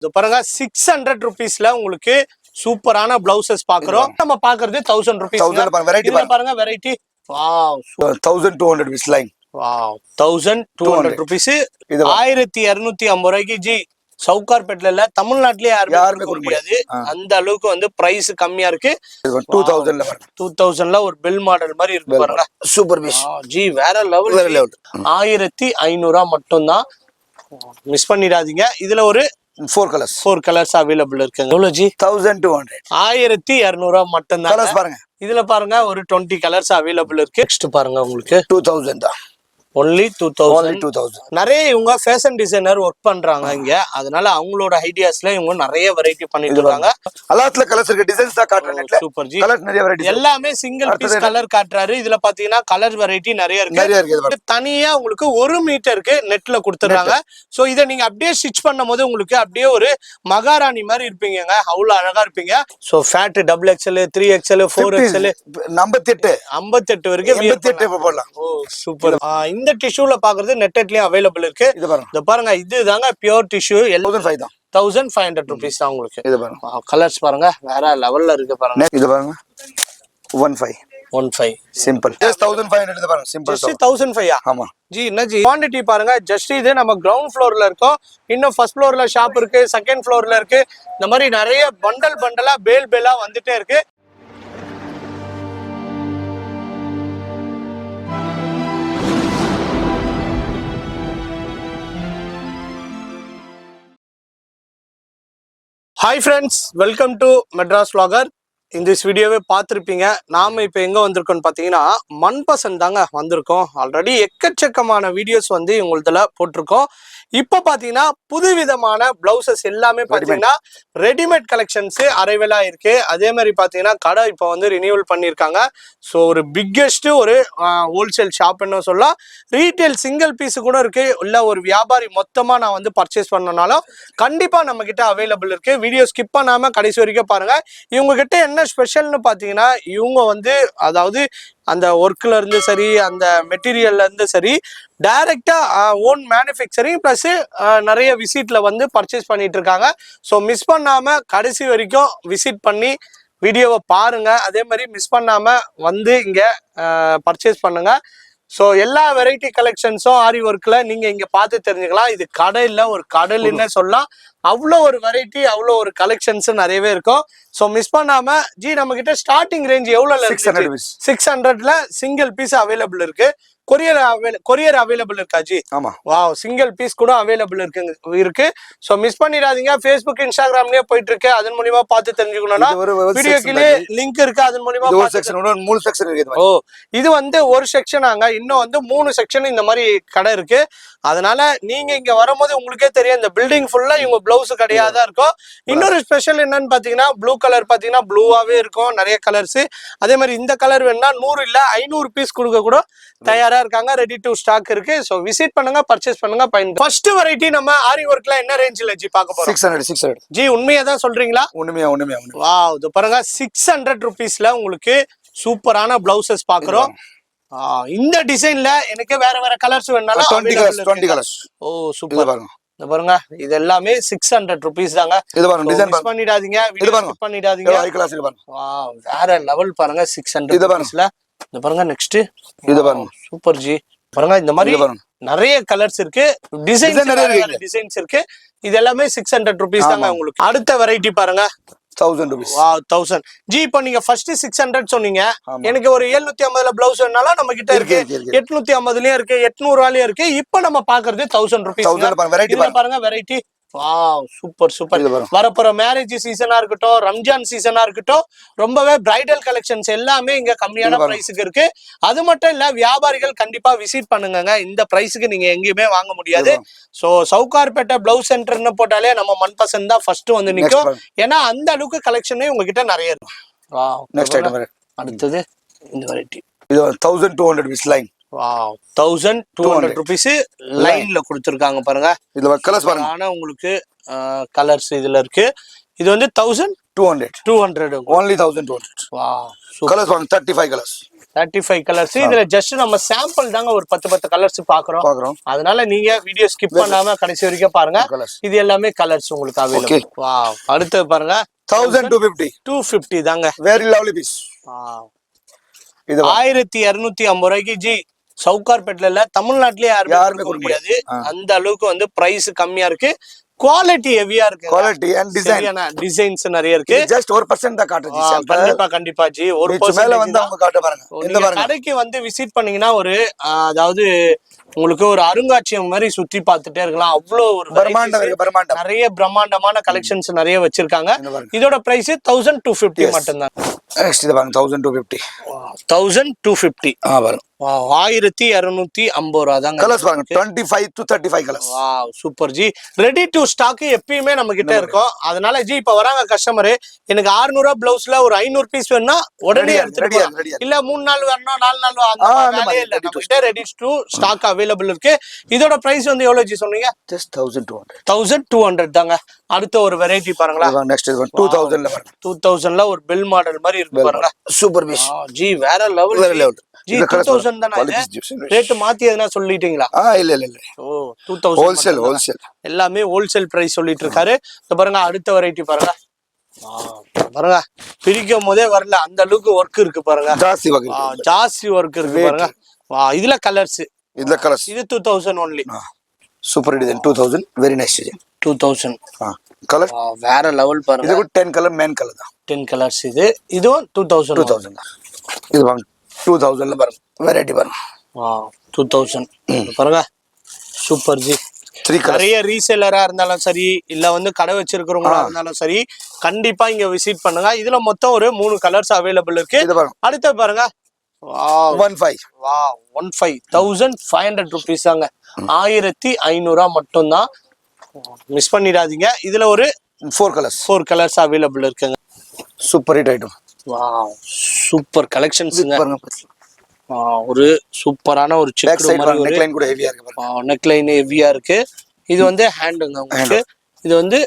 இது பாருங்க 600 rupeesல உங்களுக்கு சூப்பரான பிளவுசஸ் பாக்குறோம். நம்ம பாக்குறது 1000 rupees. பாருங்க variety. Wow 1200 with line. Wow 1200 rupees. 1250 ரூபாய்க்கு ஜி சவுகார்பேட்ல இல்ல தமிழ்நாட்டிலே யாருமே கொடுக்க முடியாது. அந்த அளவுக்கு வந்து பிரைஸ் கம்மியா இருக்கு. 2000ல ஒரு பெல் மாடல் மாதிரி இருக்கு பாருங்க. சூப்பர் பீஸ் ஜி வேற லெவல் 1500 மட்டும் தான். மிஸ் பண்ணிடாதீங்க. இதுல ஒரு 4 கலர்ஸ் அவைலபிள் இருக்குங்க. எவ்வளவு ஜி? 1200. 1200 மட்டும் தான். கலர்ஸ் பாருங்க. இதுல பாருங்க ஒரு 20 கலர்ஸ் அவைலபிள் இருக்கு. நெக்ஸ்ட் பாருங்க உங்களுக்கு 2000 தான். only 2000. நிறைய இவங்க ஃபேஷன் டிசைனர் ஒர்க் பண்றாங்க இங்க. அதனால அவங்களோட ஐடியாஸ்ல இவங்க நிறைய வெரைட்டி பண்ணிட்டு இருக்காங்க. அலாத்ல கலர்ஸ் இருக்கு, டிசைன்ஸ் தான் காட்றேன் நெட்ல. Super G. கலர் நிறைய வெரைட்டி. எல்லாமே சிங்கிள் பீஸ் கலர் காட்றாரு. இதுல பாத்தீங்கன்னா கலர் வெரைட்டி நிறைய இருக்கு. தனியா உங்களுக்கு 1 மீட்டருக்கு நெட்ல கொடுத்துறாங்க. சோ இத நீங்க அப்படியே ஸ்டிட்ச் பண்ணும்போது உங்களுக்கு அப்படியே ஒரு மகாராணி மாதிரி இருப்பீங்கங்க. அவ்வளவு அழகா இருப்பீங்க. So fat XXL 3XL 4XL 58 வரைக்கும் 88 போடலாம். ஓ சூப்பர். இந்த டிஷ்யூல பாக்குறது நெட்டட்லயும் அவைலபிள் இருக்கு. இது பாருங்க இதுதாங்க பியூர் டிஷ்யூ. 1500 தான். 1500 rupees தான் உங்களுக்கு. இது பாருங்க கலர்ஸ் பாருங்க வேற லெவல்ல இருக்கு பாருங்க. இது பாருங்க 15 சிம்பிள். ஜஸ்ட் 1500 இது பாருங்க சிம்பிள். ஜஸ்ட் 1500. ஆமா ஜி என்ன ஜி குவாண்டிட்டி பாருங்க. ஜஸ்ட் இது நம்ம கிரவுண்ட் ஃப்ளோர்ல இருக்கோம். இன்னும் ஃபர்ஸ்ட் ஃப்ளோர்ல ஷாப் இருக்கு, செகண்ட் ஃப்ளோர்ல இருக்கு. இந்த மாதிரி நிறைய பண்டலா பேலா வந்துட்டே இருக்கு. Hi friends, welcome to Madras vlogger. இந்த வீடியோவே பார்த்துருப்பீங்க. நாம இப்போ எங்கே வந்திருக்கோம்னு பார்த்தீங்கன்னா மன்பசந்த் தாங்க வந்திருக்கோம். ஆல்ரெடி எக்கச்சக்கமான வீடியோஸ் வந்து இவங்களதுல போட்டிருக்கோம். இப்போ பார்த்தீங்கன்னா புதுவிதமான பிளவுசஸ் எல்லாமே பார்த்தீங்கன்னா ரெடிமேட் கலெக்ஷன்ஸ் அரைவலா இருக்கு. அதே மாதிரி பார்த்தீங்கன்னா கடை இப்போ வந்து ரினியூவல் பண்ணியிருக்காங்க. ஸோ ஒரு பிக்கெஸ்ட் ஒரு ஹோல்சேல் ஷாப்னு சொல்லலாம். ரீட்டைல் சிங்கிள் பீஸ் கூட இருக்கு. இல்லை ஒரு வியாபாரி மொத்தமாக நான் வந்து பர்ச்சேஸ் பண்ணனாலும் கண்டிப்பாக நம்ம கிட்ட அவைலபிள் இருக்கு. வீடியோ ஸ்கிப் பண்ணாமல் கடைசி வரைக்கும் பாருங்க. இவங்க கிட்ட என்ன ஸ்பெஷல்னு பார்த்தீங்கன்னா இவங்க வந்து அதாவது அந்த ஒர்க்ல இருந்து சரி, அந்த மெட்டீரியல்ல இருந்து சரி, டைரக்டா ஓன் மேனுஃபேக்சரிங் பிளஸ் நிறைய விசிட்ல வந்து பர்ச்சேஸ் பண்ணிட்டு இருக்காங்க. ஸோ மிஸ் பண்ணாம கடைசி வரைக்கும் விசிட் பண்ணி வீடியோவை பாருங்க. அதே மாதிரி மிஸ் பண்ணாம வந்து இங்க பர்ச்சேஸ் பண்ணுங்க. ஸோ எல்லா வெரைட்டி கலெக்ஷன்ஸும் ஆரி ஒர்க்ல நீங்க இங்க பார்த்து தெரிஞ்சுக்கலாம். இது கடையில் ஒரு கடல்னு சொல்லலாம். அவ்வளோ ஒரு வெரைட்டி, அவ்வளோ ஒரு கலெக்ஷன்ஸ் நிறையவே இருக்கும். ஸோ மிஸ் பண்ணாம ஜி நம்ம கிட்ட ஸ்டார்டிங் ரேஞ்ச் எவ்வளவு? 600ல சிங்கிள் பீஸ் அவைலபிள் இருக்கு. கொரியர் அவைலபிள் இருக்கா ஜி? ஆமா. வாவ் சிங்கிள் பீஸ் கூட அவைலபிள் இருக்கு. சோ மிஸ் பண்ணிடாதீங்க. Facebook Instagramலயே போயிட்டு இருக்கு. அதன் மூலமா பார்த்து தெரிஞ்சுக்கணும்னா வீடியோக்குள்ளே லிங்க் இருக்கு. அதன் மூலமா ஒரு செக்ஷன் 3 செக்ஷன் இருக்கு. ஓ இது வந்து ஒரு செக்ஷனாங்க. இன்னும் வந்து 3 செக்ஷன் இந்த மாதிரி கடை இருக்கு. அதனால நீங்க இங்க வரும்போது உங்களுக்கே தெரியும் இந்த பில்டிங் ஃபுல்லா இவங்க பிளவுஸ் கடையாதான் இருக்கும். இன்னொரு ஸ்பெஷல் என்னன்னு பாத்தீங்கன்னா ப்ளூ கலர் பாத்தீங்கன்னா ப்ளூவாவே இருக்கும் நிறைய கலர்ஸ். அதே மாதிரி இந்த கலர் வேணா 100 இல்ல 500 பீஸ் கொடுக்க கூட தயாரா இருக்காங்க. ரெடி டு ஸ்டாக் இருக்கு. சோ விசிட் பண்ணுங்க, பர்ச்சேஸ் பண்ணுங்க. ஃபர்ஸ்ட் வெரைட்டி நம்ம ஆரி ஒர்க்ல என்ன ரேஞ்சில ஜி பார்க்க போறோம்? 600 ஜி உண்மையா தான் சொல்றீங்களா? உண்மையா. வாவ் இது பாருங்க 600 rupeesல உங்களுக்கு சூப்பரான பிளவுசஸ் பாக்குறோம். இந்த டிசைன்ல எனக்கு வேற கலர்ஸ் வேணாலும் 20 கலர்ஸ். ஓ சூப்பர். பாருங்க இது எல்லாமே 600 rupees தாங்க. இது பாருங்க டிசைன் மிஸ் பண்ணிடாதீங்க. வீடியோ ஸ்கிப் பண்ணிடாதீங்க. ஹை கிளாஸ் இது பாருங்க. வாவ் வேற லெவல் பாருங்க 600 rupeesல. இது பாருங்க நெக்ஸ்ட் இது பாருங்க சூப்பர் ஜி. பாருங்க இந்த மாதிரி நிறைய கலர்ஸ் இருக்கு, டிசைன்ஸ் இருக்கு. இது எல்லாமே 600 rupees தாங்க உங்களுக்கு. அடுத்த வெரைட்டி பாருங்க 1000 rupees. Wow 1000 G. இப்போ நீங்க ஃபர்ஸ்ட் 600 சொன்னீங்க. எனக்கு ஒரு 750ல பிளவுஸ் வேணாலும் நம்ம கிட்ட இருக்கு. 850லயும் இருக்கு, 800லயும் இருக்கு. இப்போ நம்ம பாக்குறது 1000 rupees. பாருங்க வெரைட்டி. Wow super. வரப்போற மேரேஜ் சீசனா இருக்கட்டும், ரம்ஜான் சீசனா இருக்கட்டும், ரொம்பவே பிரைடல் கலெக்ஷன்ஸ் எல்லாமே இங்க கம்மியான பிரைஸுக்கு இருக்கு. அது மட்டும் இல்ல வியாபாரிகள் கண்டிப்பா விசிட் பண்ணுங்க. இந்த பிரைஸுக்கு நீங்க எங்கேயுமே வாங்க முடியாது. சோ சவுகார்பேட்டை பிளவுஸ் சென்டர்னு போட்டாலே நம்ம மன்பசந்த் தான் ஃபர்ஸ்ட் வந்து நிக்கும். ஏன்னா அந்த அளவுக்கு கலெக்ஷனே உங்ககிட்ட நிறைய இருக்கு. Wow next item. அடுத்தது இந்த வெரைட்டி. இது 1200 rupees லைன். வாவ் 1200 rupees லைன்ல கொடுத்திருக்காங்க பாருங்க. இதுல கலர்ஸ் பாருங்க. ஆனா உங்களுக்கு கலர்ஸ் இதுல இருக்கு. இது வந்து 1000 200. 200. Only 1200. Wow. Colors வாங்க 35 colors. 35 கலர்ஸ். இதுல ஜஸ்ட் நம்ம சாம்பிள் தாங்க ஒரு 10 கலர்ஸ் பாக்குறோம். அதனால நீங்க வீடியோ ஸ்கிப் பண்ணாம கடைசி வரைக்கும் பாருங்க. இது எல்லாமே கலர்ஸ் உங்களுக்கு அவைலபிள். வாவ். அடுத்து பாருங்க 1250. 250 தாங்க. Very lovely piece. வாவ். இது 1250 ரூபாய்க்கு ஜி சவுகார்பேட்ல இல்ல, தமிழ்நாட்டிலே யாருமே கொடுக்க முடியாது. அந்த அளவுக்கு வந்து பிரைஸ் கம்மியா இருக்கு. குவாலிட்டி ஹெவியா இருக்கு. குவாலிட்டி அண்ட் டிசைன் டிசைன்ஸ் நிறைய இருக்கு. ஜஸ்ட் 1% தான் காட்டுது. கண்டிப்பா கண்டிப்பா ஜி 1% மேல வந்து அவங்க காட்ட பாருங்க. இந்த பாருங்க கடைக்கு வந்து விசிட் பண்ணீங்கன்னா ஒரு அதாவது உங்களுக்கு ஒரு அருங்காட்சியகம் மாதிரி சுத்தி பார்த்துட்டே இருக்கலாம். அவ்வளோ ஒரு பிரம்மாண்டம் நிறைய பிரம்மாண்டமான கலெக்ஷன்ஸ் நிறைய வச்சிருக்காங்க. இதோட பிரைஸ் 1250 மட்டும்தான். நெக்ஸ்ட் இது பாருங்க 1250. 1250. பாருங்க 1250 ரூபா தாங்க. கலர்ஸ் பாருங்க 25 to 35 colours. Wow super ji. Ready to stock எப்பயுமே நம்ம கிட்ட இருக்கும். அதனால ஜி இப்ப வராங்க கஸ்டமர், எனக்கு 600 பிளவுஸ்ல ஒரு 500 பீஸ் வேணும்னா உடனே எடுத்துட்டு இல்ல 3 நாள் வரணும் 4 நாள் வேலையே இல்ல, நம்ம கிட்ட ரெடி டு ஸ்டாக் அவைலபிள் இருக்கு. இதோட பிரைஸ் வந்து எவ்வளவு ஜி சொன்னீங்க? ஜஸ்ட் 1200. 1200 தாங்க. அடுத்த ஒரு வெரைட்டி பாருங்களா. நெக்ஸ்ட் இது 2000 ல பாருங்க. 2000 ல ஒரு பெல் மாடல் மாதிரி இருக்கு பாருங்க. Super piece ji. வேற லெவல் ஜி. 2000 தானே ரேட் மாத்தி எதுனா சொல்லிட்டீங்களா? இல்ல ஓ 2000 ஹோல்சேல் எல்லாமே ஹோல்சேல் பிரைஸ் சொல்லிட்டு இருக்காரு. பாருங்க அடுத்த வெரைட்டி பாருங்க. பாருங்க பிரிக்கும் போதே வரல, அந்த அளவுக்கு ஒர்க் இருக்கு பாருங்க. ஜாஸ்தி ஒர்க் இருக்கு பாருங்க. இதுல கலர்ஸ் இது 2000 only. Super design 2000. Very nice design 2000. Colour வேற லெவல் பாருங்க. இது 10 கலர் மேன் கலர் தான். 10 கலர்ஸ். இதுவும் 2000 இது வாங்க 2000 ல பாருங்க வெரைட்டி பாருங்க. 2000 பாருங்க. Super G. நிறைய ரீசேலரா இருந்தாலும் சரி, இல்ல வந்து கடை வச்சிருக்கிறவங்களா இருந்தாலும் சரி, கண்டிப்பா இங்க விசிட் பண்ணுங்க. இதுல மொத்தம் ஒரு 3 கலர்ஸ் அவைலபிள் இருக்கு. அடுத்து பாருங்க 1500 rupees தாங்க. 1500 மட்டும்தான். மிஸ் பண்ணிடாதீங்க. இதுல ஒரு 4 கலர்ஸ் அவைலபிள் இருக்குங்க. Super hit item. Wow super கலெக்ஷன்ஸ்ங்க. ஒரு சூப்பரான ஒரு செக் மாதிரி ஒரு நெக்லைன் கூட ஹெவியா இருக்கு பாருங்க. நெக்லைன் ஹெவியா இருக்கு. இது வந்து ஹேண்டுங்க உங்களுக்கு. இது வந்து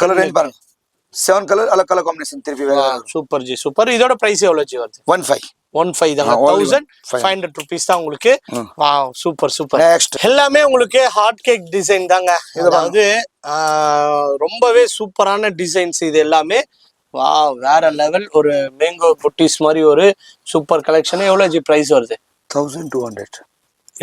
கலர் ரேஞ்ச் பாருங்க. 7 கலர் அலக் கலர் காம்பினேஷன் திருப்பி வேற. Super G super. இதோட பிரைஸ் எவ்வளவு ஜி வருது? 15 தாங்க. 1500 rupees தான் உங்களுக்கு. Wow super super. எல்லாமே உங்களுக்கு ஹாட் கேக் டிசைன் தாங்க. அதாவது ரொம்பவே சூப்பரான டிசைன்ஸ் இது எல்லாமே. வாவ் வேற லெவல். ஒரு மேங்கோ புட்டிஸ் மாதிரி ஒரு சூப்பர் கலெக்ஷன். எவ்வளவு ஜி பிரைஸ் வருது? 1200.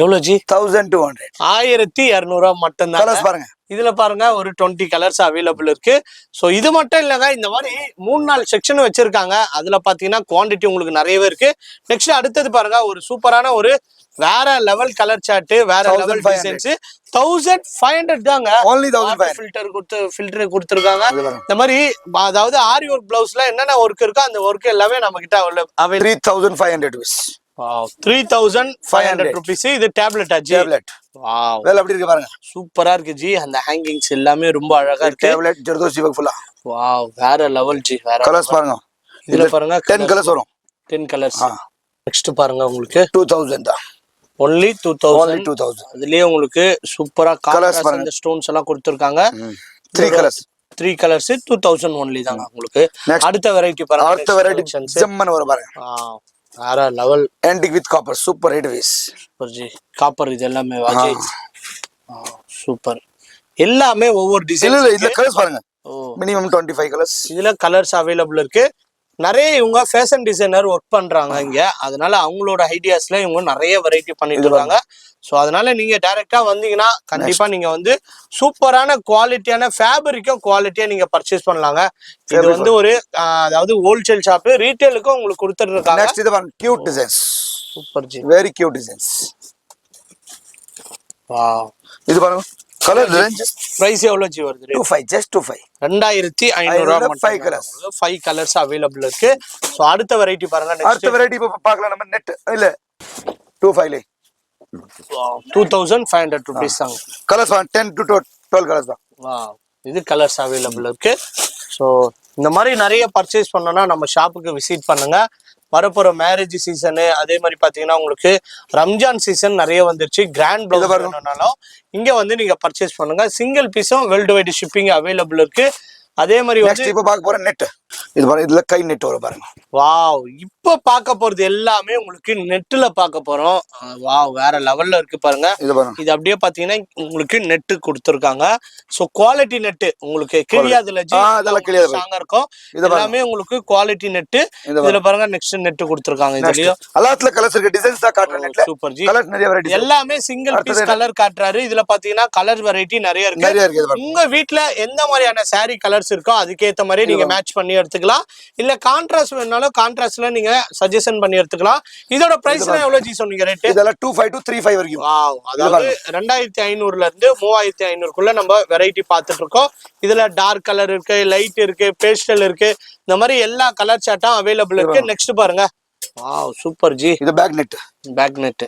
எவ்வளவு ஜி? 1200. 1200 மட்டும்தான். கலர்ஸ் பாருங்க. இதுல பாருங்க ஒரு 20 கலர்ஸ் அவைலபிள் இருக்கு. ஸோ இது மட்டும் இல்லைங்க, இந்த மாதிரி 3-4 செக்ஷன் வச்சிருக்காங்க. அதுல பாத்தீங்கன்னா குவான்டிட்டி உங்களுக்கு நிறையவே இருக்கு. நெக்ஸ்ட் அடுத்தது பாருங்க ஒரு சூப்பரான ஒரு வேற லெவல் கலர் சார்ட், வேற லெவல் டிசைன்ஸ். 1500 தாங்க. ஃபில்டர் கொடுத்துருக்காங்க. இந்த மாதிரி அதாவது ஆரி ஒர்க் பிளவுஸ்ல என்னென்ன ஒர்க் இருக்கோ அந்த ஒர்க் எல்லாமே நம்ம கிட்ட 3500 rupees. 3500 rupees. இது டேப்லெட் ஆச்சு. டேப்லெட். வாவ் வேலை அப்படி இருக்கு பாருங்க. சூப்பரா இருக்கு ஜி. அந்த ஹேங்கிங்ஸ் எல்லாமே ரொம்ப அழகா இருக்கு. டேப்லெட் ஜர்தோசி வர்க் ஃபுல்லா. வாவ் வேற லெவல் ஜி. வேற கலர்ஸ் பாருங்க. இதுல பாருங்க 10 கலர்ஸ் வரும். 10 கலர்ஸ். நெக்ஸ்ட் பாருங்க உங்களுக்கு 2000 தான். only 2000. அதுலயே உங்களுக்கு சூப்பரா கான்ட்ராஸ்ட் அந்த ஸ்டோன்ஸ் எல்லாம் கொடுத்திருக்காங்க. 3 கலர்ஸ். 3 கலர்ஸ் 2000 only தாங்க உங்களுக்கு. அடுத்த வெரைட்டி பாருங்க. அடுத்த வெரைட்டி ஜம்மன் வர பாருங்க. வேற level. Antique with copper. Super hit piece. Super ji. Copper இது எல்லாமே வாஜி. சூப்பர். எல்லாமே ஒவ்வொரு டிசைன். இதுல கலர்ஸ் பாருங்க. Minimum 25 colours. இதுல கலர்ஸ் அவைலபிள் இருக்கு. நிறைய இவங்க ஃபேஷன் டிசைனர் ஒர்க் பண்றாங்க இங்க. அதனால அவங்களோட ஐடியாஸ்ல இவங்க நிறைய வெரைட்டி பண்ணிட்டு இருக்காங்க. ஸோ அதனால நீங்க டைரக்டா வந்தீங்கன்னா கண்டிப்பா நீங்க வந்து சூப்பரான குவாலிட்டியான ஃபேப்ரிக்கும் குவாலிட்டியா நீங்க பர்ச்சேஸ் பண்ணலாங்க. இது வந்து ஒரு அதாவது ஹோல்சேல் ஷாப், ரீட்டைலுக்கும் உங்களுக்கு கொடுத்துட்டு இருக்காங்க. நெக்ஸ்ட் இது பாருங்க cute designs. Super G. Very cute designs. Wow இது பாருங்க. கலர் ரேஞ்ச் பிரைஸ் எவ்வளவு ஜி வருது? 25. just 25. 2500 மட்டும். 5 கலர்ஸ். 5 கலர்ஸ் அவைலபிள் இருக்கு. சோ அடுத்த வெரைட்டி பாருங்க. அடுத்த வெரைட்டி இப்ப பார்க்கலாம் நம்ம. நெட் இல்ல 25 ல 2500 rupees தாங்க. கலர்ஸ் 10 to 12 கலர்ஸ் தான். வாவ் இது கலர்ஸ் அவைலபிள் இருக்கு. சோ இந்த மாதிரி நிறைய பர்ச்சேஸ் பண்ணனும்னா நம்ம ஷாப்புக்கு விசிட் பண்ணுங்க. வரப்போற மேரேஜ் சீசனு, அதே மாதிரி பாத்தீங்கன்னா உங்களுக்கு ரம்ஜான் சீசன் நிறைய வந்துருச்சு. கிராண்ட் பிளவுஸ் வேணும்னாலும் இங்க வந்து நீங்க பர்ச்சேஸ் பண்ணுங்க. சிங்கிள் பீஸும் வேர்ல்டு வைட் ஷிப்பிங் அவைலபிள் இருக்கு. அதே மாதிரி வந்து நெக்ஸ்ட் இப்போ பார்க்க போற நெட். இது பாருங்க, இதுல கை நெட் வரும் பாருங்க. வாவ், இப்போ பார்க்க போறது எல்லாமே உங்களுக்கு நெட்டுல பார்க்க போறோம். வாவ், வேற லெவல்ல இருக்கு பாருங்க. இது பாருங்க, இது அப்படியே பாத்தீங்கன்னா உங்களுக்கு நெட்டு கொடுத்துருக்காங்க. ஸோ குவாலிட்டி நெட்டு உங்களுக்கு கிழியாதுல ஜி, அதெல்லாம் கிளியர். ஸ்ட்ராங்கா இருக்கும். இது பாருங்க, எல்லாமே உங்களுக்கு குவாலிட்டி நெட்டு. இதுல பாருங்க நெக்ஸ்ட் நெட்டு கொடுத்துருக்காங்க. இதுலயும் எல்லாத்துல கலர்ஸ் இருக்கு, டிசைன்ஸ் தான் காட்டுறேன். நெட்ல சூப்பர் ஜி, கலர்ஸ் நிறைய வெரைட்டி, எல்லாமே சிங்கிள் பீஸ் கலர் காட்டுறாரு. இதுல பாத்தீங்கன்னா கலர் வெரைட்டி நிறைய இருக்கு. நிறைய இருக்கு. இது பாருங்க, உங்க வீட்ல எந்த மாதிரியான saree கலர்ஸ் இருக்கோ அதுக்கேத்த மாதிரி நீங்க மேட்ச் பண்ணி எடுத்துக்கலாம். இல்ல கான்ட்ராஸ்ட் வேணாலும் கான்ட்ராஸ்ட்ல நீங்க சஜஷன் பண்ணி எடுத்துக்கலாம். இதோட பிரைஸ்லாம் எவ்வளவு ஜி சொன்னீங்க ரேட்? இதெல்லாம் 25 to 35 வரைக்கும். வாவ், அதாவது 2500ல இருந்து 3500க்குள்ள நம்ம வெரைட்டி பார்த்துட்டு இருக்கோம். இதுல டார்க் கலர் இருக்கு, லைட் இருக்கு, பேஸ்டல் இருக்கு, இந்த மாதிரி எல்லா கலர் சார்ட்டும் அவைலபிள் இருக்கு. நெக்ஸ்ட் பாருங்க. வாவ், சூப்பர் ஜி, இது back net. Back net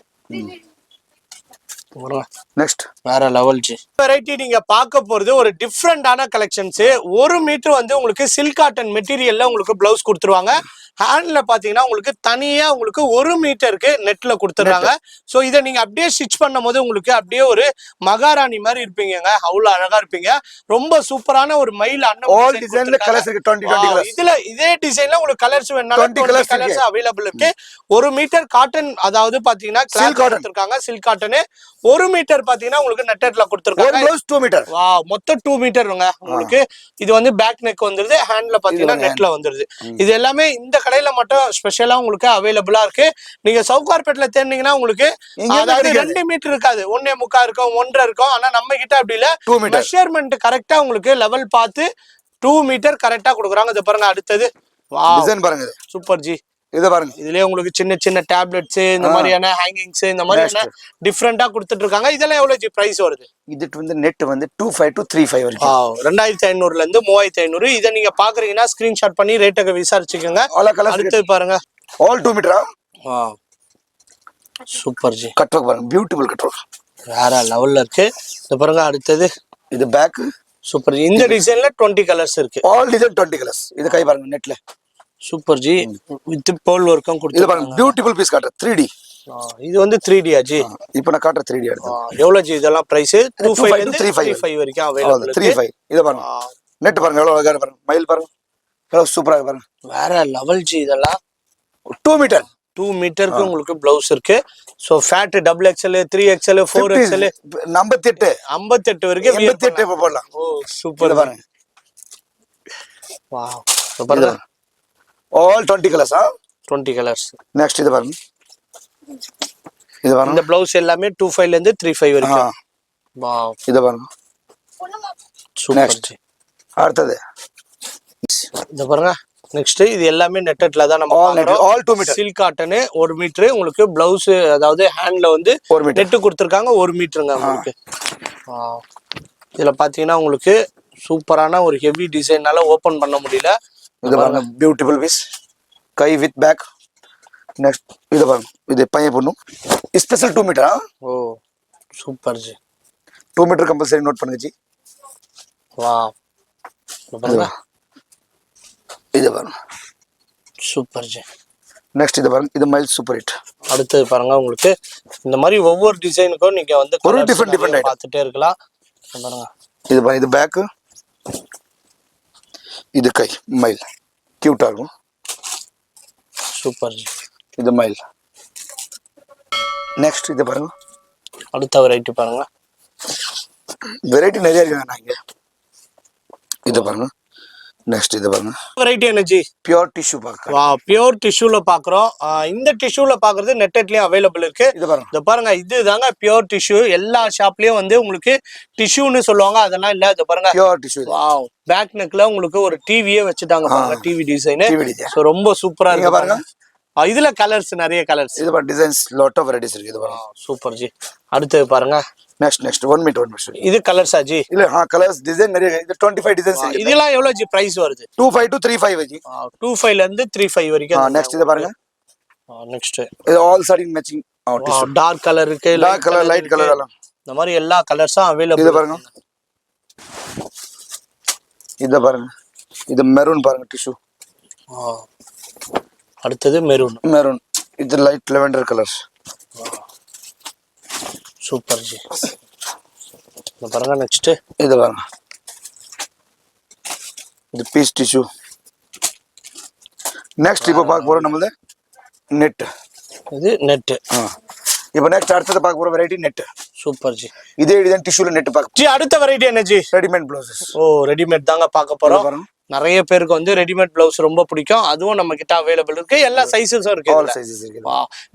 next வேற லெவல் ஜி. வெரைட்டி நீங்க பார்க்க போறது ஒரு டிஃப்ரெண்டான கலெக்ஷன்ஸ். 1 மீட்டர் வந்து உங்களுக்கு சில்க் காட்டன் மெட்டீரியல்ல உங்களுக்கு பிளவுஸ் கொடுத்துருவாங்க. ஹேண்ட்ல பாத்தீங்கன்னா உங்களுக்கு தனியா உங்களுக்கு 1 மீட்டருக்கு நெட்ல கொடுத்துறாங்க. சோ இதை நீங்க அப்படியே ஸ்டிச் பண்ணும் போது உங்களுக்கு அப்படியே ஒரு மகாராணி மாதிரி இருப்பீங்க. அவ்வளவு அழகா இருப்பீங்க. ரொம்ப சூப்பரான ஒரு மயில் ஆல் டிசைன்ல கலர்ஸ் இருக்கு. 20 கலர்ஸ். இதுல இதே டிசைன்ல உங்களுக்கு கலர்ஸ் வேணாலும் 20 கலர்ஸ் அவைலபிள் இருக்கு. 1 மீட்டர் காட்டன், அதாவது பாத்தீங்கன்னா கிளாத் கொடுத்திருக்காங்க, சில்க் காட்டன். 1 மீட்டர் பாத்தீங்கன்னா உங்களுக்கு நெட்டட்ல கொடுத்திருக்காங்க. 2 மீட்டர். வாவ், மொத்தம் 2 மீட்டருங்க உங்களுக்கு. இது வந்து பேக் நெக் வந்துருது, ஹேண்ட்ல பாத்தீங்கன்னா நெட்ல வந்துருது. இது எல்லாமே இந்த கடையில மட்டும் ஸ்பெஷலா உங்களுக்கு அவைலபிளா இருக்கு. நீங்க சவுகார்பேட்ல தேடினீங்கன்னா உங்களுக்கு அதாவது 2 மீட்டர் இருக்காது, 1.25 இருக்கும், 1.5 இருக்கும். ஆனா நம்ம கிட்ட அப்படி இல்ல, மெஷர்மெண்ட் கரெக்டா உங்களுக்கு லெவல் பார்த்து 2 மீட்டர் கரெக்டா கொடுக்குறாங்க. இது பாருங்க. அடுத்தது வாவ், டிசைன் பாருங்க, சூப்பர் ஜி. இத பாருங்க, இதுலயே உங்களுக்கு சின்ன சின்ன டேப்லெட்ஸ், இந்த மாதிரியான ஹேங்கிங்ஸ், இந்த மாதிரியான டிஃபரெண்டா கொடுத்துட்டு இருக்காங்க. இதெல்லாம் எவ்வளவு ஜி பிரைஸ் வருது? இதுக்கு வந்து நெட் வந்து 25 to 35 வரைக்கும். 2500ல இருந்து 3500. இதை நீங்க பாக்குறீங்கன்னா ஸ்கிரீன்ஷாட் பண்ணி ரேட்டை விசாரிச்சுக்கோங்க. அடுத்து பாருங்க, all 2 meter. Super ji, cut work பாருங்க, பியூட்டிஃபுல் கட் ஒர்க், வேற லெவல்ல இருக்கு. இது பாருங்க. அடுத்தது இது பேக். சூப்பர். இந்த டிசைன்ல 20 கலர்ஸ் இருக்கு. All design 20 colours. இது கை பாருங்க நெட்ல. சூப்பர் ஜி, வித் பேர்ல் ஒர்க்கும் இது கொடுத்து பாருங்க, பியூட்டிஃபுல் பீஸ் காட்டுற 3D. இது வந்து 3D ஜி. இப்போ நான் காட்டுற 3D எடுத்து எவ்வளவு ஜி இதெல்லாம் பிரைஸ்? 25 to 35 வரைக்கும் அவைலபிள் இருக்கு. 35. இது பாருங்க, நெட் பாருங்க எவ்வளவு அழகா பாருங்க, மயில் பாருங்க எவ்வளவு சூப்பரா பாருங்க, வேற லெவல் ஜி. இதெல்லாம் 2 மீட்டர். 2 மீட்டருக்கு உங்களுக்கு பிளவுஸ் இருக்கு. So fat XXL, 3XL, 4XL, 58 58 வரைக்கும் 88 போடலாம். ஓ சூப்பர் பாருங்க. வாவ், பாருங்க. All 20 colours. 20 கலர்ஸ். நெக்ஸ்ட் இது பாருங்க, இது பாருங்க. இந்த பிளவுஸ் எல்லாமே 25ல இருந்து 35 வரைக்கும். வாவ், இது பாருங்க. Super G. அடுத்தது இது பாருங்க. நெக்ஸ்ட் இது எல்லாமே நெட்டட்ல தான் நம்ம பாக்குறோம். All 2 meter silk cotton 1 meter உங்களுக்கு பிளவுஸ், அதாவது ஹேண்ட்ல வந்து 1 மீட்டர் நெட் கொடுத்திருக்காங்க. 1 மீட்டருங்க உங்களுக்கு. இதுல பாத்தீங்கன்னா உங்களுக்கு சூப்பரான ஒரு ஹெவி டிசைனால ஓபன் பண்ண முடியல. இது பாருங்க, பியூட்டிஃபுல் பீஸ், கை வித் பேக். நெக்ஸ்ட் இது பாருங்க, இது பையன் பொண்ணு special 2 metre. Oh super ji. 2 metre compulsory note பண்ணுங்க ஜி. வாவ், பாருங்க. இது பாருங்க, சூப்பர் ஜி. நெக்ஸ்ட் இது பாருங்க, இது மைல் சூப்பர் ஹிட். அடுத்து பாருங்க, உங்களுக்கு இந்த மாதிரி ஒவ்வொரு டிசைனுக்கும் நீங்க வந்து ஒரு டிஃபரெண்ட் பார்த்துட்டே இருக்கலாம். பாருங்க, இது பாருங்க, இது பேக், இது கை மயில் கியூட்டா இருக்கும். சூப்பர் ஜி. இது மயில். நெக்ஸ்ட் இது பாருங்க, அடுத்த வெரைட்டி பாருங்க. வெரைட்டி நிறைய இருக்கு நாங்க. இது பாருங்க. நெக்ஸ்ட் இது பாருங்க, வெரைட்டி எனர்ஜி பியூர் டிஷ்யூ பாக்க. வா, பியூர் டிஷ்யூல பாக்குறோம். இந்த டிஷ்யூல பாக்குறது நெட்டட்லயும் அவைலபிள் இருக்கு. இது பாருங்க, இத பாருங்க, இதுதாங்க பியூர் டிஷ்யூ. எல்லா ஷாப்லயும் வந்து உங்களுக்கு டிஷ்யூன்னு சொல்லுவாங்க, அதெல்லாம் இல்ல. இத பாருங்க, பியூர் டிஷ்யூ. வாவ், பேக் நெக்ல உங்களுக்கு ஒரு டிவியே வச்சுட்டாங்க பாருங்க, டிவி டிசைன். டிவி. சோ ரொம்ப சூப்பரா இருக்கு பாருங்க. இதுல கலர்ஸ் நிறைய கலர்ஸ். இது பாருங்க, டிசைன்ஸ் லாட் ஆஃப் வெரைட்டிஸ் இருக்கு. இது பாருங்க, சூப்பர் ஜி. அடுத்து பாருங்க. Next 1 meter. இது கலர்ஸா ஜி? இல்ல கலர்ஸ் டிசைன் நிறைய. இது 25 டிசைன்ஸ் இருக்கு. இதெல்லாம் எவ்வளவு ஜி பிரைஸ் வருது? 25 to 35 ஜி. 25ல இருந்து 35 வரைக்கும். நெக்ஸ்ட் இது பாருங்க. நெக்ஸ்ட் இது all sharing matching tissue. Dark colour இருக்கு, டார்க் கலர், லைட் கலர் எல்லாம். இந்த மாதிரி எல்லா கலர்ஸும் அவைலபிள். இது பாருங்க, இது பாருங்க, இது மெரூன் பாருங்க டிஷ்யூ. அடுத்தது மெரூன். இது light lavender colours. Super ji. இது பாருங்க. நெக்ஸ்ட் இது பாருங்க, இது பீஸ் டிஷ்யூ. நெக்ஸ்ட் இப்போ பார்க்க போறோம் நம்மளது நெட். இது நெட். இப்போ நெக்ஸ்ட் அடுத்தது பார்க்க போற வெரைட்டி நெட். சூப்பர் ஜி. இதே டிசைன் டிஷ்யூல நெட் பார்க்க. ஜி அடுத்த வெரைட்டி என்ன ji? Readymade blouses. Oh readymade தாங்க பார்க்க போறோம். நிறைய பேருக்கு வந்து ரெடிமேட் பிளவுஸ் ரொம்ப பிடிக்கும். அதுவும் நம்ம கிட்ட அவைலபிள் இருக்கு. எல்லா சைஸஸும் இருக்கு. ஆல் சைஸஸ் இருக்கு.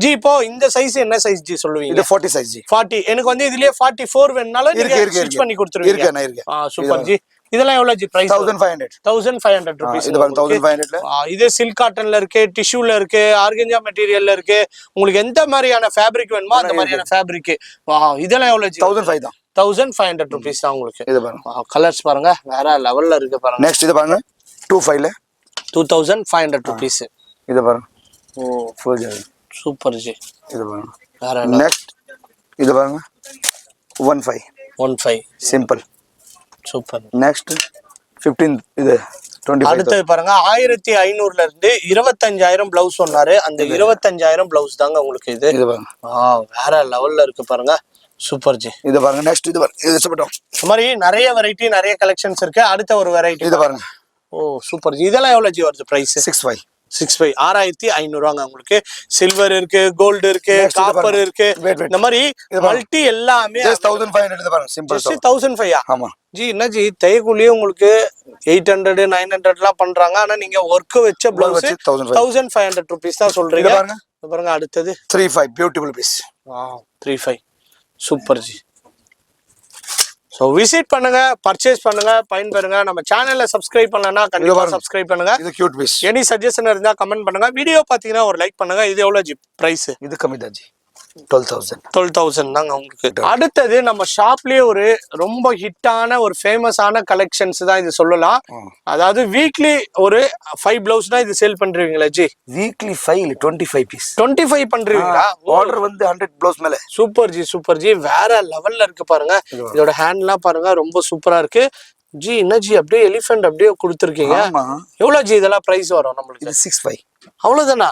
ஜி இப்போ இந்த சைஸ் என்ன சைஸ் ஜி சொல்லுவீங்க? இது 40 சைஸ் ஜி. 40. எனக்கு வந்து இதுலயே 44 வேணும்னாலும் நீங்க ஸ்டிட்ச் பண்ணி கொடுத்துருவீங்க. இருக்கு. Super G. இதெல்லாம் எவ்வளவு ஜி பிரைஸ்? 1500. 1500 ரூபீஸ். இது பாருங்க 1500ல. இது சில்க் காட்டன்ல இருக்கு, டிஷ்யூல இருக்கு, ஆர்கன்ஜா மெட்டீரியல்ல இருக்கு. உங்களுக்கு எந்த மாதிரியான ஃபேப்ரிக் வேணுமோ அந்த மாதிரியான ஃபேப்ரிக். இதெல்லாம் எவ்வளவு ஜி? 1500 தான். 1500 ரூபீஸ் தான் உங்களுக்கு. இது பாருங்க. கலர்ஸ் பாருங்க வேற லெவல்ல இருக்கு பாருங்க. நெக்ஸ்ட் இது பாருங்க 25ல 2500 ரூபீஸ். இது பாருங்க. ஓ ஃபுல் ஜாய். சூப்பர் ஜி. இது பாருங்க. வேற நெக்ஸ்ட் இது பாருங்க 15 சிம்பிள். சூப்பர். நெக்ஸ்ட் 15 இது 25. அடுத்து பாருங்க 1500ல இருந்து 25000 பிளவுஸ் சொன்னாரு. அந்த 25000 பிளவுஸ் தாங்க உங்களுக்கு இது. இது பாருங்க. வேற லெவல்ல இருக்கு பாருங்க. சூப்பர் ஜி. இது பாருங்க. நெக்ஸ்ட் இது பாருங்க. இது சப்பட்டோம். இந்த மாதிரி நிறைய வெரைட்டி நிறைய கலெக்ஷன்ஸ் இருக்கு. அடுத்த ஒரு வெரைட்டி இது பாருங்க. ஓ சூப்பர் ஜி. இதெல்லாம் எவ்வளவு ஜி வருது பிரைஸ்? 65. 6500 ரூபாங்க உங்களுக்கு. சில்வர் இருக்கு, கோல்டு இருக்கு, காப்பர் இருக்கு. இந்த மாதிரி மல்டி எல்லாமே 1500 இது பாருங்க. சிம்பிள் 1500. ஆமா ஜி என்ன ஜி தையக்கூலியே உங்களுக்கு 800 900 எல்லாம் பண்றாங்க. ஆனா நீங்க ஒர்க் வச்ச பிளவுஸ் 1500 ரூபீஸ் தான் சொல்றீங்க. பாருங்க அடுத்தது 35 beautiful piece. 35 super ji. So visit பண்ணுங்க, பர்ச்சேஸ் பண்ணுங்க, பயன்பெறுங்க. நம்ம சேனல்ல சப்ஸ்கிரைப் பண்ணலன்னா கண்டிப்பா சப்ஸ்கிரைப் பண்ணுங்க. இது கியூட் பீஸ். எனி சஜஷன் இருந்தா கமெண்ட் பண்ணுங்க. வீடியோ பாத்தீங்கன்னா ஒரு லைக் பண்ணுங்க. இது எவ்வளவு ஜி பிரைஸ்? இது கம்மி தான் ஜி. 12,000 தாங்க உங்களுக்கு. அடுத்தது நம்ம ஷாப்லயே ஒரு ரொம்ப ஹிட்டான ஒரு ஃபேமஸான கலெக்ஷன்ஸ் தான் இது சொல்லலாம். அதாவது வீக்லி ஒரு 5 பிளவுஸ் தான் இது சேல் பண்றீங்களா ஜி? Weekly 5 25 piece. 25 பண்றீங்களா? ஆர்டர் வந்து 100 பிளவுஸ் மேல. Super G super G. வேற லெவல்ல இருக்கு பாருங்க. இதோட ஹேண்ட்லாம் பாருங்க ரொம்ப சூப்பரா இருக்கு. ஜி என்ன ஜி அப்படியே எலிஃபென்ட் அப்படியே கொடுத்துருக்கீங்க. எவ்வளவு ஜி இதெல்லாம் பிரைஸ் வரும் நம்மளுக்கு? 65. அவ்வளவுதானா?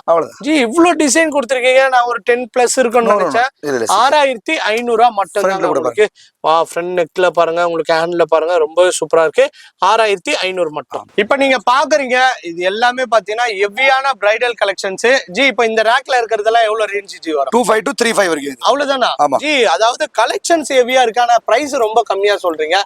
ஜி இவ்வளவு டிசைன் கொடுத்துருக்கீங்க. நான் ஒரு 10 பிளஸ் இருக்குன்னு நினைச்சேன். 6500 மட்டும் தான் உங்களுக்கு. ஃப்ரண்ட் நெக்ல பாருங்க, உங்களுக்கு ஹேண்ட்ல பாருங்க ரொம்ப சூப்பரா இருக்கு. 6500 மட்டும். இப்ப நீங்க பாக்குறீங்க இது எல்லாமே பாத்தீங்கன்னா ஹெவியான பிரைடல் கலெக்ஷன்ஸ். ஜி இப்ப இந்த ரேக்ல இருக்கிறதெல்லாம் எவ்வளவு ரேஞ்ச் ஜி வரும்? 25 to 35 வரைக்கும். அவ்வளவுதானா? ஜி அதாவது கலெக்ஷன்ஸ் ஹெவியா இருக்கு, ஆனா பிரைஸ் ரொம்ப கம்மியா சொல்றீங்க.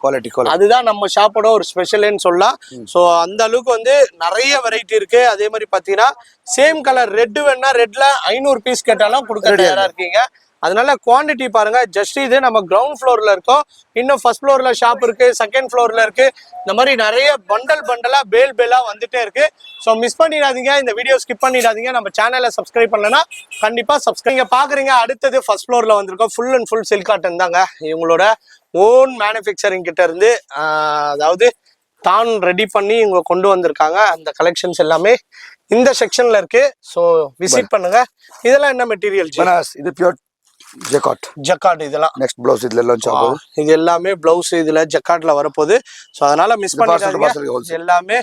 அதுதான் நம்ம ஷாப்போட ஒரு ஸ்பெஷல்னு சொல்லலாம். சோ அந்த அளவுக்கு வந்து நிறைய வெரைட்டி இருக்கு. அதே மாதிரி பாத்தீங்கன்னா சேம் கலர் ரெட் வேணா ரெட்ல 500 பீஸ் கேட்டாலும் கொடுக்க தயாரா இருக்கீங்க. அதனால குவாண்டிட்டி பாருங்க. ஜஸ்ட் இது நம்ம கிரவுண்ட் ஃப்ளோர்ல இருக்கோம். இன்னும் ஃபர்ஸ்ட் ஃப்ளோர்ல ஷாப் இருக்கு, செகண்ட் ஃப்ளோர்ல இருக்கு. இந்த மாதிரி நிறைய பண்டலா பேலா வந்துட்டே இருக்கு. ஸோ மிஸ் பண்ணிடாதீங்க. இந்த வீடியோ ஸ்கிப் பண்ணிடாதீங்க. நம்ம சேனலை சப்ஸ்கிரைப் பண்ணலன்னா கண்டிப்பா சப்ஸ்கிரைப். நீங்க பாக்குறீங்க அடுத்தது ஃபர்ஸ்ட் ஃப்ளோர்ல வந்திருக்கோம். Full and full silk cotton தாங்க. இவங்களோட ஓன் மேனுஃபேக்சரிங் கிட்ட இருந்து அதாவது தான் ரெடி பண்ணி இவங்க கொண்டு வந்திருக்காங்க. அந்த கலெக்ஷன்ஸ் எல்லாமே இந்த செக்ஷன்ல இருக்கு. சோ விசிட் பண்ணுங்க. இதெல்லாம் என்ன மெட்டீரியல்? இது பியூர் ஜக்கார்ட். இதெல்லாம் நெக்ஸ்ட் ப்ளவுஸ் இதுல லான்ச் ஆகுது. இது எல்லாமே ப்ளவுஸ் இதுல ஜக்கார்ட்ல வரப்போகுது. சோ அதனால மிஸ் பண்ணிடாதீங்க. எல்லாமே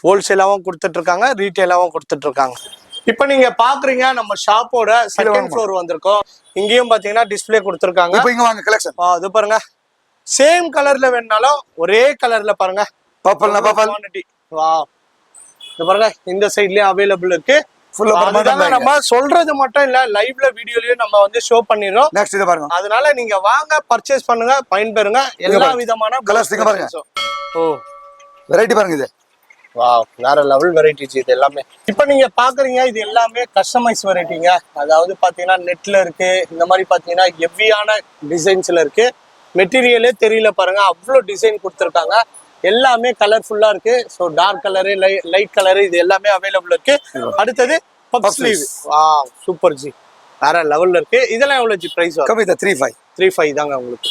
ஹோல்சேலாவும் கொடுத்துட்டு இருக்காங்க, ரீட்டைலாவும் கொடுத்துட்டு இருக்காங்க. இப்ப நீங்க பாக்குறீங்க நம்ம ஷாப்போட செகண்ட் ஃப்ளோர் வந்திருக்கோம். இங்கேயும் பாத்தீங்கன்னா டிஸ்ப்ளே கொடுத்துருக்காங்க. இப்போ இங்க வாங்க கலெக்ஷன். இது பாருங்க சேம் கலர்ல வேணாலும் ஒரே கலர்ல பாருங்க. Purple quantity. வாவ். இது பாருங்க இந்த சைடுலயே அவைலபிள் இருக்கு. நம்ம சொல்றது மட்டும் இல்ல, லைவ்ல வீடியோலயும் நம்ம வந்து ஷோ பண்ணிடுறோம். நெக்ஸ்ட் இது பாருங்க. அதனால நீங்க வாங்க, பர்ச்சேஸ் பண்ணுங்க, பயன்பெறுங்க. எல்லா விதமான கலர்ஸ் இங்க பாருங்க. ஓ வெரைட்டி பாருங்க. இது வாவ் வேற லெவல் வெரைட்டிஸ் இது எல்லாமே. இப்ப நீங்க பாக்குறீங்க இது எல்லாமே கஸ்டமைஸ் வெரைட்டிங்க. அதாவது பாத்தீங்கன்னா நெட்ல இருக்கு. இந்த மாதிரி பாத்தீங்கன்னா ஹெவியான டிசைன்ஸ்ல இருக்கு. மெட்டீரியலே தெரியல பாருங்க, அவ்வளோ டிசைன் கொடுத்துருக்காங்க. எல்லாமே கலர்ஃபுல்லா இருக்கு. So dark colour, light colour இது எல்லாமே அவைலபிள் இருக்கு. அடுத்தது பப் ஸ்லீவ். சூப்பர் ஜி வேற லெவல்ல இருக்கு. இதெல்லாம் எவ்வளவு ஜி பிரைஸ்? 35 35 தாங்க உங்களுக்கு.